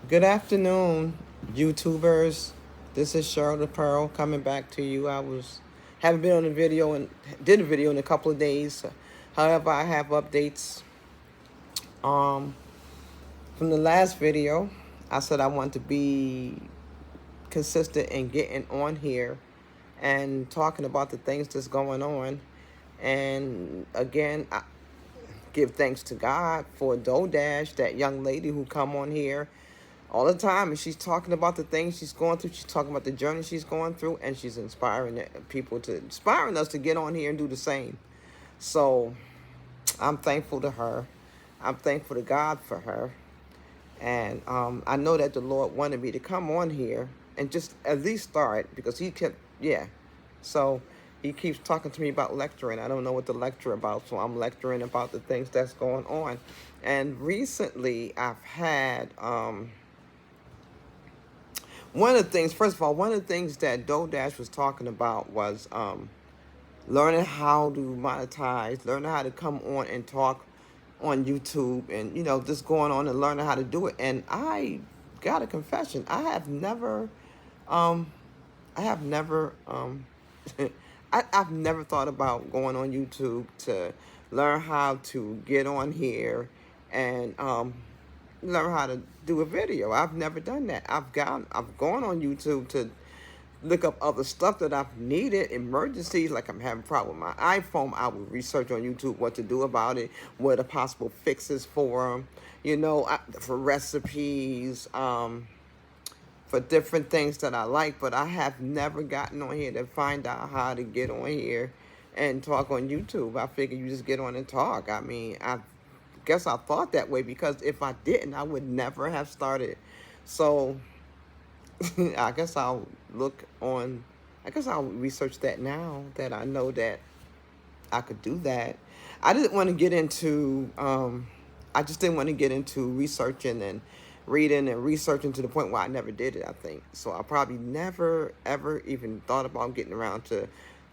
Good afternoon, YouTubers. This is Cheryl the Pearl coming back to you. Haven't been on a video and did a video in a couple of days. However, I have updates um from the last video. I said I want to be consistent in getting on here and talking about the things that's going on. And again, I give thanks to God for DoDash, that young lady who come on here all the time, and she's talking about the things she's going through. She's talking about the journey she's going through, and she's inspiring us to get on here and do the same. So I'm thankful to her. I'm thankful to God for her, and I know that the Lord wanted me to come on here and just at least start, because he kept, yeah. So he keeps talking to me about lecturing. I don't know what to lecture about, so I'm lecturing about the things that's going on. And recently, I've had one of the things, first of all, one of the things that DoDash was talking about was learning how to monetize, learning how to come on and talk on YouTube, and just going on and learning how to do it. And I got a confession: um, I have never, I've never thought about going on YouTube to learn how to get on here and learn how to do a video. I've never done that. I've gone on YouTube to look up other stuff that I've needed, emergencies, like I'm having a problem with my iPhone. I would research on YouTube what to do about it, what are possible fixes for them, for recipes, for different things that I like. But I have never gotten on here to find out how to get on here and talk on YouTube. I figure you just get on and talk. I mean, I guess I thought that way, because if I didn't, I would never have started. So I guess I'll look on, I guess I'll research that now that I know that I could do that. I didn't want to get into, I just didn't want to get into researching and reading and researching to the point where I never did it, I think. So I probably never, ever even thought about getting around to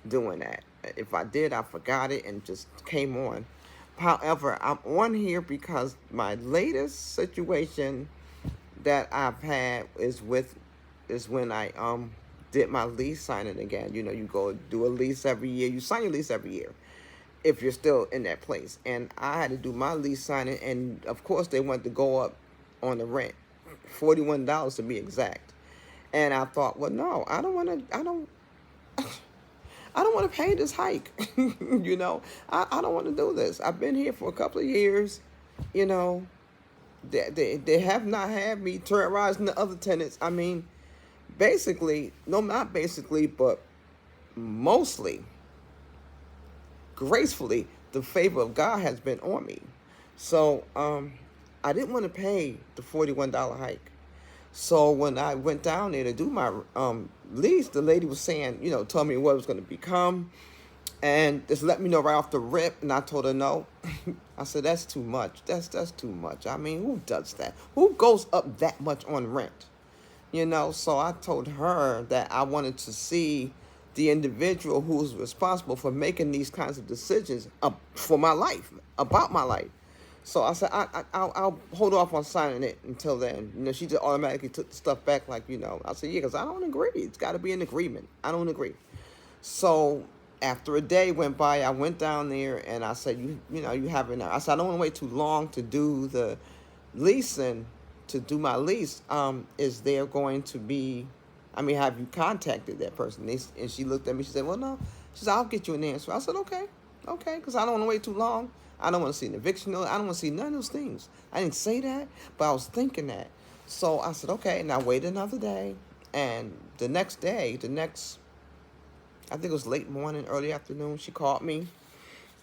doing that. If I did, I forgot it and just came on. However, I'm on here because my latest situation that I've had is when I did my lease signing again. You go do a lease every year. You sign your lease every year if you're still in that place. And I had to do my lease signing, and of course they wanted to go up on the rent, $41 to be exact. And I thought, well, no, I don't want to pay this hike. I don't want to do this. I've been here for a couple of years. You know, they have not had me terrorizing the other tenants. I mean, basically, no, not basically, but mostly, gracefully, the favor of God has been on me. So I didn't want to pay the $41 hike. So when I went down there to do my lease, the lady was saying, told me what it was going to become, and just let me know right off the rip. And I told her no. I said, that's too much. That's too much. I mean, who does that? Who goes up that much on rent? So I told her that I wanted to see the individual who's responsible for making these kinds of decisions for my life, about my life. So I said, I'll hold off on signing it until then. She just automatically took the stuff back, like, I said, yeah, because I don't agree. It's got to be an agreement. I don't agree. So after a day went by, I went down there and I said, you have enough. I said, I don't want to wait too long to do the leasing, to do my lease. Is there going to be, have you contacted that person? And she looked at me, she said, well, no. She said, I'll get you an answer. I said, okay, because I don't want to wait too long. I don't want to see an eviction notice. I don't want to see none of those things. I didn't say that, but I was thinking that. So I said, okay, and I waited another day. And the next day, I think it was late morning, early afternoon, she called me.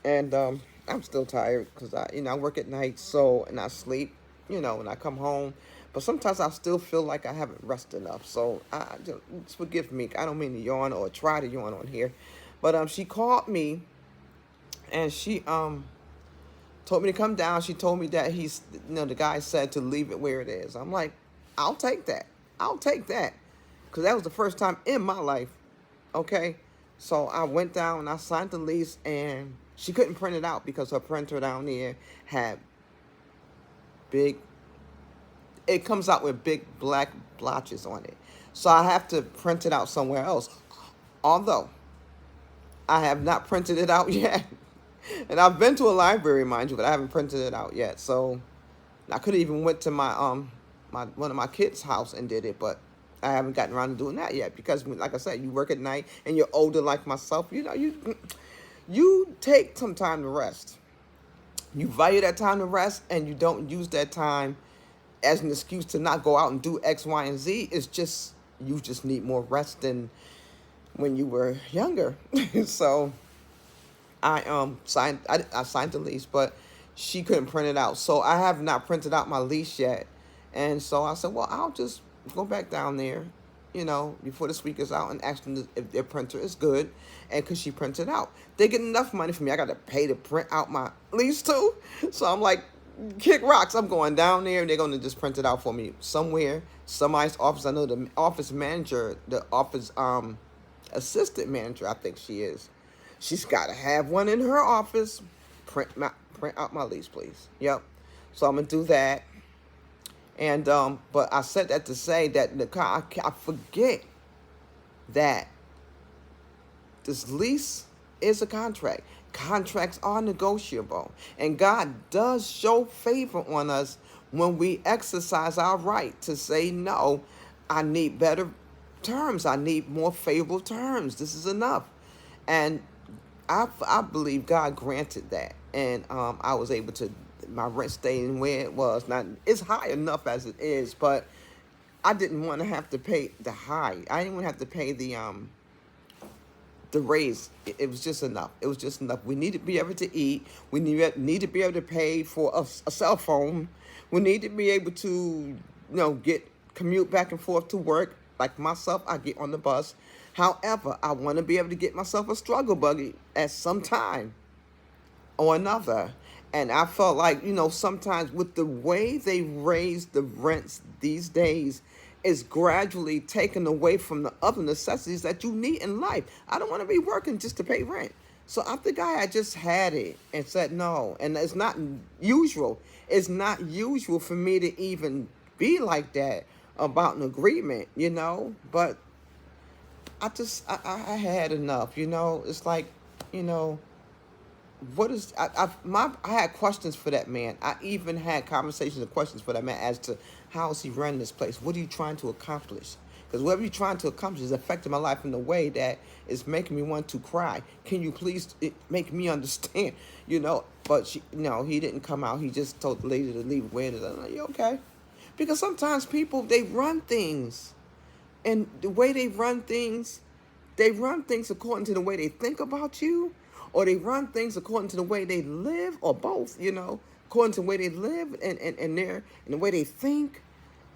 And I'm still tired because I work at night, and I sleep, when I come home. But sometimes I still feel like I haven't rested enough. So just forgive me. I don't mean to yawn or try to yawn on here. But she called me, and she told me to come down. She told me that the guy said to leave it where it is. I'm like, I'll take that. I'll take that. Because that was the first time in my life. Okay. So I went down and I signed the lease, and she couldn't print it out because her printer down there had big, it comes out with big black blotches on it. So I have to print it out somewhere else. Although I have not printed it out yet. And I've been to a library, mind you, but I haven't printed it out yet. So I could have even went to my one of my kids' house and did it, but I haven't gotten around to doing that yet because, like I said, you work at night and you're older like myself. You know, you take some time to rest. You value that time to rest, and you don't use that time as an excuse to not go out and do X, Y, and Z. It's just you just need more rest than when you were younger. So I signed the lease, but she couldn't print it out. So I have not printed out my lease yet. And so I said, well, I'll just go back down there, you know, before this week is out and ask them if their printer is good. And could she print it out? They get enough money from me. I got to pay to print out my lease too. So I'm like, kick rocks. I'm going down there and they're going to just print it out for me somewhere. Somebody's office. I know the office manager, the office assistant manager, I think she is. She's got to have one in her office. Print out my lease, please. Yep. So I'm going to do that. And, but I said that to say that I forget that this lease is a contract. Contracts are negotiable. And God does show favor on us when we exercise our right to say, no, I need better terms. I need more favorable terms. This is enough. And I believe God granted that. And I was able to, my rent staying where it was. Not, it's high enough as it is, but I didn't want to have to pay the high. I didn't want to have to pay the raise. It was just enough. It was just enough. We need to be able to eat. We need to be able to pay for a cell phone. We need to be able to, you know, commute back and forth to work. Like myself, I get on the bus. However, I want to be able to get myself a struggle buggy at some time or another. And I felt like, you know, sometimes with the way they raise the rents these days, is gradually taken away from the other necessities that you need in life. I don't want to be working just to pay rent. So I think I had just had it and said no. And it's not usual. It's not usual for me to even be like that about an agreement, you know. But I had enough, you know. It's like, you know, what is I had questions for that man. I even had conversations and questions for that man as to how is he running this place? What are you trying to accomplish? Because whatever you're trying to accomplish is affecting my life in a way that is making me want to cry. Can you please make me understand? You know, but no, he didn't come out. He just told the lady to leave away. And I'm like, you okay? Because sometimes people, they run things. And the way they run things according to the way they think about you, or they run things according to the way they live, or both, you know, according to the way they live and the way they think.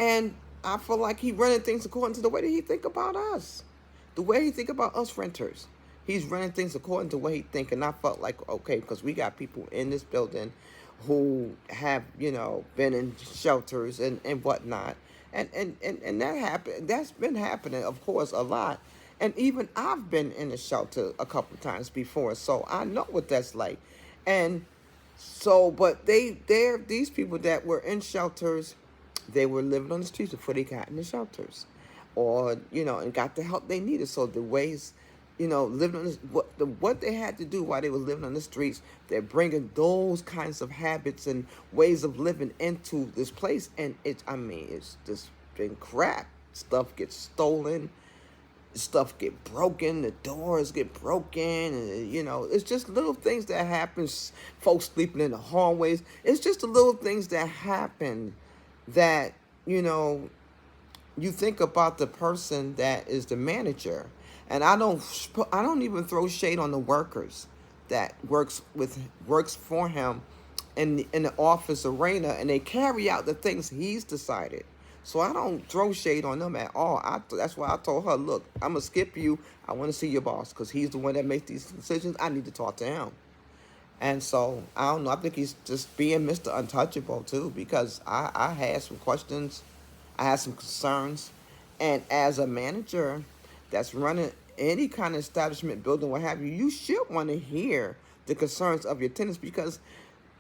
And I feel like he running things according to the way that he think about us, the way he think about us renters. He's running things according to the way he think. And I felt like, okay, because we got people in this building who have, you know, been in shelters and whatnot. And that happened. That's been happening, of course, a lot. And even I've been in a shelter a couple of times before, so I know what that's like. And so, but they're these people that were in shelters, they were living on the streets before they got in the shelters, or, you know, and got the help they needed. So the ways, you know, living on this, what they had to do while they were living on the streets, they're bringing those kinds of habits and ways of living into this place. And it's just been crap. Stuff gets stolen. Stuff get broken, the doors get broken, and, you know, it's just little things that happen. Folks sleeping in the hallways. It's just the little things that happen that, you know, you think about the person that is the manager. And I don't even throw shade on the workers that works for him in the office arena, and they carry out the things he's decided. So I don't throw shade on them at all. That's why I told her, look, I'm going to skip you. I want to see your boss because he's the one that makes these decisions. I need to talk to him. And so, I don't know. I think he's just being Mr. Untouchable, too, because I had some questions. I had some concerns. And as a manager that's running any kind of establishment, building, what have you, you should want to hear the concerns of your tenants, because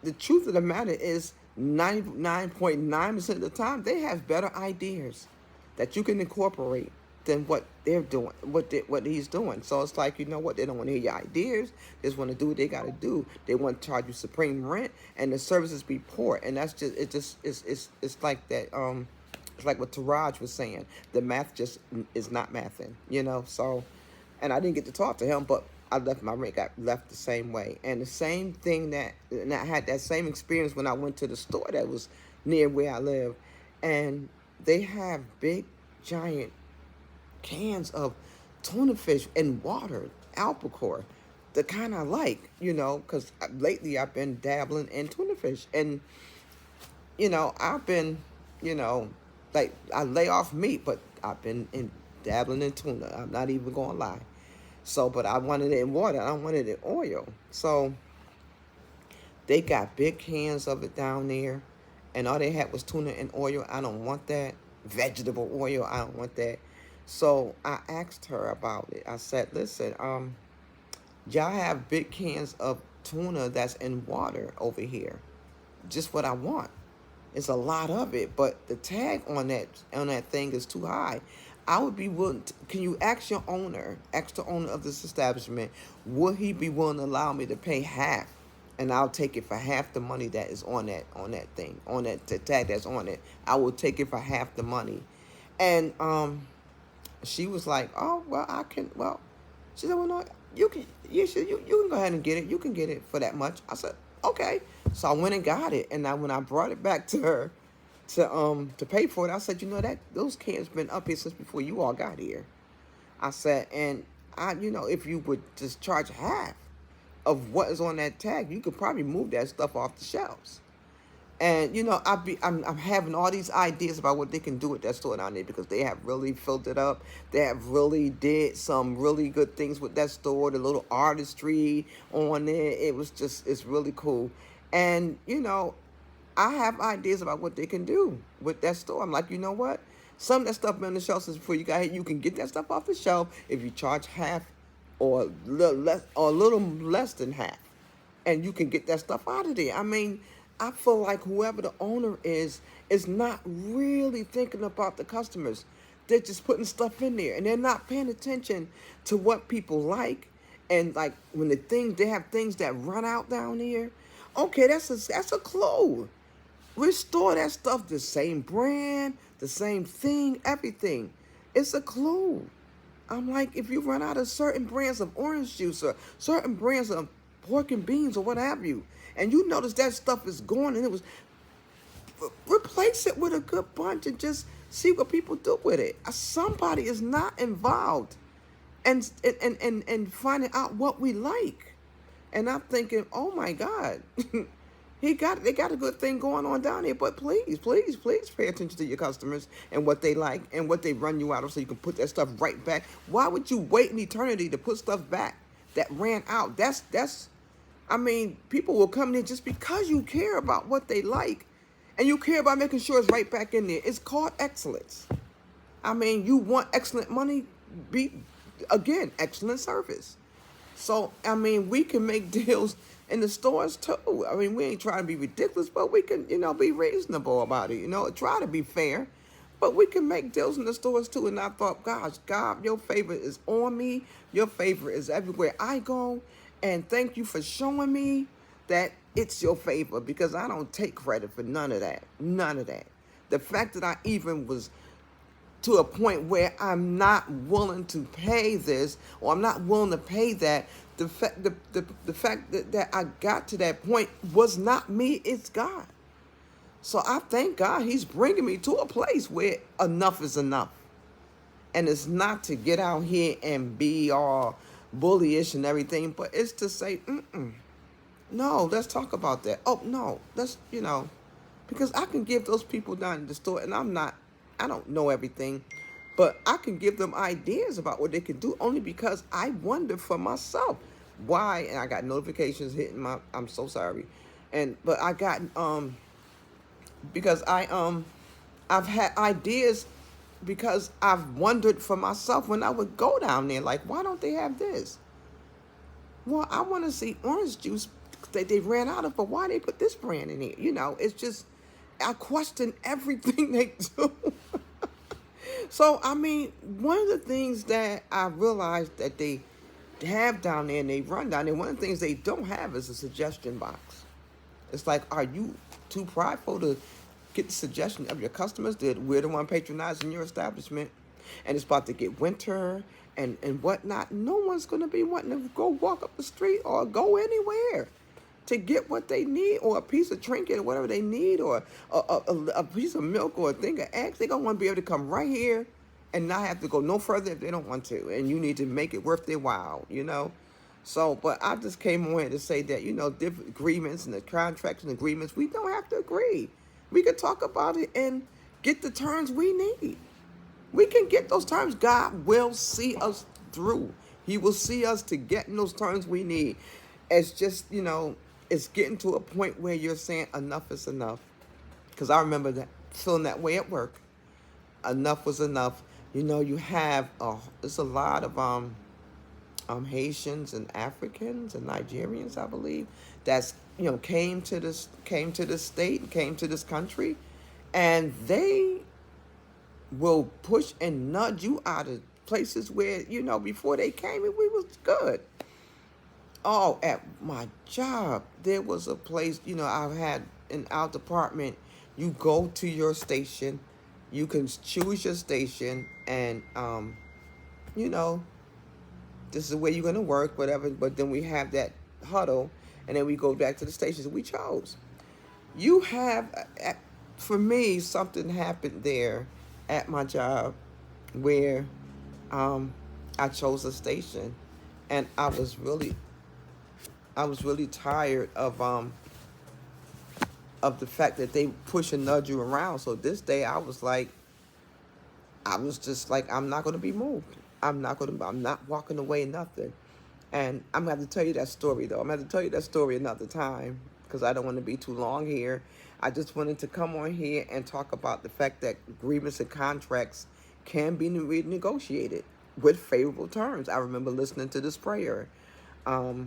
the truth of the matter is 99.9% of the time, they have better ideas that you can incorporate than what they're doing, what he's doing. So it's like, you know what, they don't want to hear your ideas. They just want to do what they got to do. They want to charge you supreme rent, and the services be poor. And that's just, it's like that. It's like what Taraj was saying. The math just is not mathing, you know. So, and I didn't get to talk to him, but I left my rent got left the same way. And the same thing and I had that same experience when I went to the store that was near where I live, and they have big, giant cans of tuna fish and water, albacore, the kind I like, you know, because lately I've been dabbling in tuna fish. And, you know, I've been, you know, like I lay off meat, but I've been dabbling in tuna. I'm not even going to lie. So, but I wanted it in water. I wanted it in oil. So they got big cans of it down there, and all they had was tuna and oil. I don't want that. Vegetable oil, I don't want that. So I asked her about it. I said, listen, y'all have big cans of tuna that's in water over here. Just what I want. It's a lot of it, but the tag on that thing is too high. I would be willing to, can you ask your owner, ask the owner of this establishment, would he be willing to allow me to pay half? And I'll take it for half the money that is on that thing, on that the tag that's on it. I will take it for half the money. And she was like, oh, well, I can, well, she said, well, no, you can go ahead and get it. You can get it for that much. I said, okay. So I went and got it. And when I brought it back to her to pay for it, I said, you know, that those cans been up here since before you all got here. I said, and you know, if you would just charge half of what is on that tag, you could probably move that stuff off the shelves. And, you know, I'm having all these ideas about what they can do with that store down there, because they have really filled it up. They have really did some really good things with that store, the little artistry on there. It was just, it's really cool. And, you know, I have ideas about what they can do with that store. I'm like, you know what? Some of that stuff on the shelf since before you got here, you can get that stuff off the shelf if you charge half or a little less than half. And you can get that stuff out of there. I mean, I feel like whoever the owner is not really thinking about the customers. They're just putting stuff in there, and they're not paying attention to what people like. And like when they have things that run out down here. Okay, that's a clue. Restore that stuff, the same brand, the same thing, everything. It's a clue. I'm like, if you run out of certain brands of orange juice or certain brands of pork and beans or what have you, and you notice that stuff is gone, and it was, replace it with a good bunch and just see what people do with it. Somebody is not involved and finding out what we like. And I'm thinking, oh my God, they got a good thing going on down here. But please pay attention to your customers and what they like and what they run you out of, so you can put that stuff right back. Why would you wait an eternity to put stuff back that ran out? That's I mean, people will come in just because you care about what they like, and you care about making sure it's right back in there. It's called excellence. I mean, you want excellent money, again, excellent service. So, I mean, we can make deals in the stores too. I mean, we ain't trying to be ridiculous, but we can, you know, be reasonable about it. You know, try to be fair. But we can make deals in the stores too. And I thought, gosh, God, your favor is on me. Your favor is everywhere I go. And thank you for showing me that it's your favor, because I don't take credit for none of that. None of that. The fact that I even was to a point where I'm not willing to pay this, or I'm not willing to pay that, the fact that I got to that point was not me, it's God. So I thank God He's bringing me to a place where enough is enough. And it's not to get out here and be all bullyish and everything, but it's to say, no, let's talk about that. Oh, no, let's, you know, because I can give those people down in the store, and I don't know everything, but I can give them ideas about what they can do, only because I wonder for myself why. And I got notifications hitting I'm so sorry. But I got, because I've had ideas, because I've wondered for myself when I would go down there, like, why don't they have this? Well, I want to see orange juice they ran out of, but why they put this brand in here? You know, it's just, I question everything they do. So, I mean, one of the things that I realized that they have down there and they run down there, one of the things they don't have is a suggestion box. It's like, are you too prideful to get the suggestion of your customers that we're the one patronizing your establishment and it's about to get winter and whatnot? No one's going to be wanting to go walk up the street or go anywhere to get what they need, or a piece of trinket or whatever they need, or a piece of milk or a thing of eggs. They're going to want to be able to come right here and not have to go no further if they don't want to. And you need to make it worth their while, you know. So, but I just came on here to say that, you know, different agreements and the contracts and agreements, we don't have to agree. We can talk about it and get the terms we need. We can get those terms. God will see us through. He will see us to getting those terms we need. It's just, you know, it's getting to a point where you're saying enough is enough. Because I remember that feeling that way at work. Enough was enough. You know, you have there's a lot of Haitians and Africans and Nigerians, I believe, that's, you know, came to this state, came to this country, and they will push and nudge you out of places where, you know, before they came, we was good. Oh, at my job, there was a place, you know, I had in our department, you go to your station, you can choose your station, and, you know, this is where you're going to work, whatever, but then we have that huddle, and then we go back to the stations we chose. You have, for me, something happened there at my job where I chose a station, and I was really tired of the fact that they push and nudge you around. So this day I was just like, I'm not going to be moved. I'm not walking away, nothing. And I'm going to have to tell you that story, though. I'm going to have to tell you that story another time because I don't want to be too long here. I just wanted to come on here and talk about the fact that agreements and contracts can be renegotiated with favorable terms. I remember listening to this prayer. I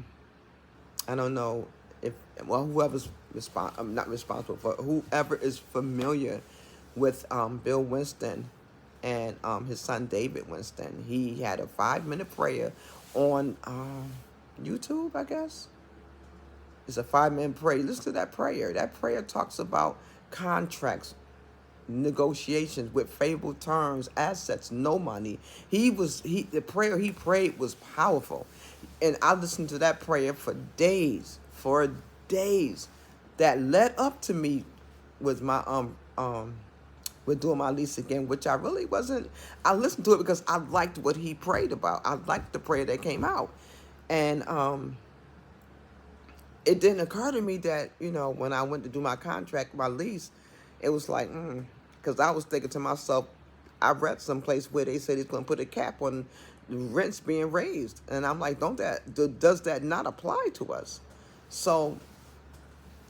don't know if, well, whoever's not responsible, but whoever is familiar with Bill Winston and his son David Winston. He had a 5-minute prayer on YouTube, I guess. It's a 5-minute prayer. Listen to that prayer. That prayer talks about contracts, negotiations with favorable terms, assets, no money. The prayer he prayed was powerful. And I listened to that prayer for days, that led up to me with my with doing my lease again, which I really wasn't. I listened to it because I liked what he prayed about. I liked the prayer that came out. And it didn't occur to me that, you know, when I went to do my contract, my lease, it was like, because I was thinking to myself, I read someplace where they said it's going to put a cap on the rents being raised. And I'm like, does that not apply to us? So,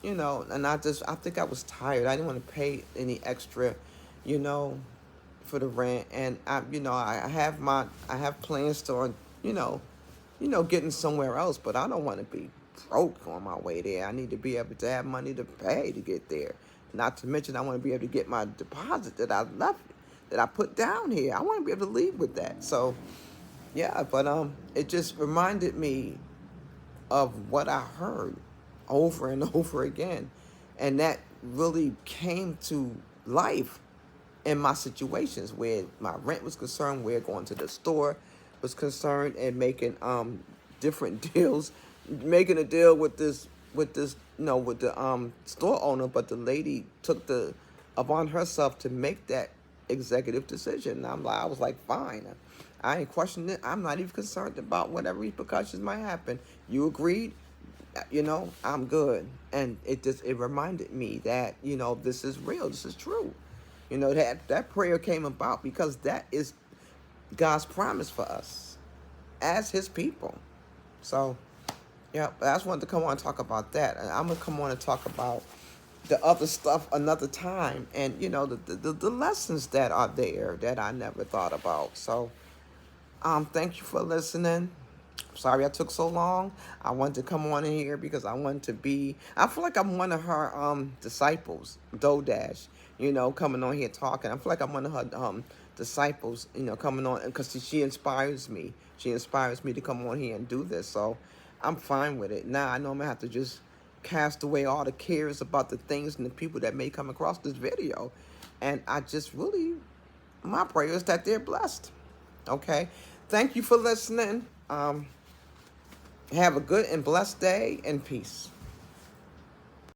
you know, and I think I was tired. I didn't want to pay any extra, you know, for the rent. And I have plans to, you know, getting somewhere else, but I don't want to be broke on my way there. I need to be able to have money to pay to get there. Not to mention, I want to be able to get my deposit that I left, that I put down here. I want to be able to leave with that. So, yeah, but it just reminded me of what I heard over and over again. And that really came to life in my situations where my rent was concerned, where going to the store was concerned, and making different deals, making a deal with this with the store owner, but the lady took upon herself to make that executive decision. And I was like, fine. I ain't questioning it. I'm not even concerned about whatever repercussions might happen. You agreed, you know, I'm good. And it reminded me that, you know, this is real. This is true. You know, that prayer came about because that is God's promise for us as his people. So, yeah, but I just wanted to come on and talk about that. And I'm going to come on and talk about the other stuff another time. And, you know, the lessons that are there that I never thought about. So, thank you for listening. sorry I took so long. I wanted to come on in here because I wanted to be, I feel like I'm one of her disciples, Dodash, you know, coming on here talking. I feel like I'm one of her disciples, you know, coming on, because she inspires me. She inspires me to come on here and do this. So I'm fine with it. Now I know I'm gonna have to just cast away all the cares about the things and the people that may come across this video. And I just really, my prayer is that they're blessed. Okay. Thank you for listening. Have a good and blessed day, and peace.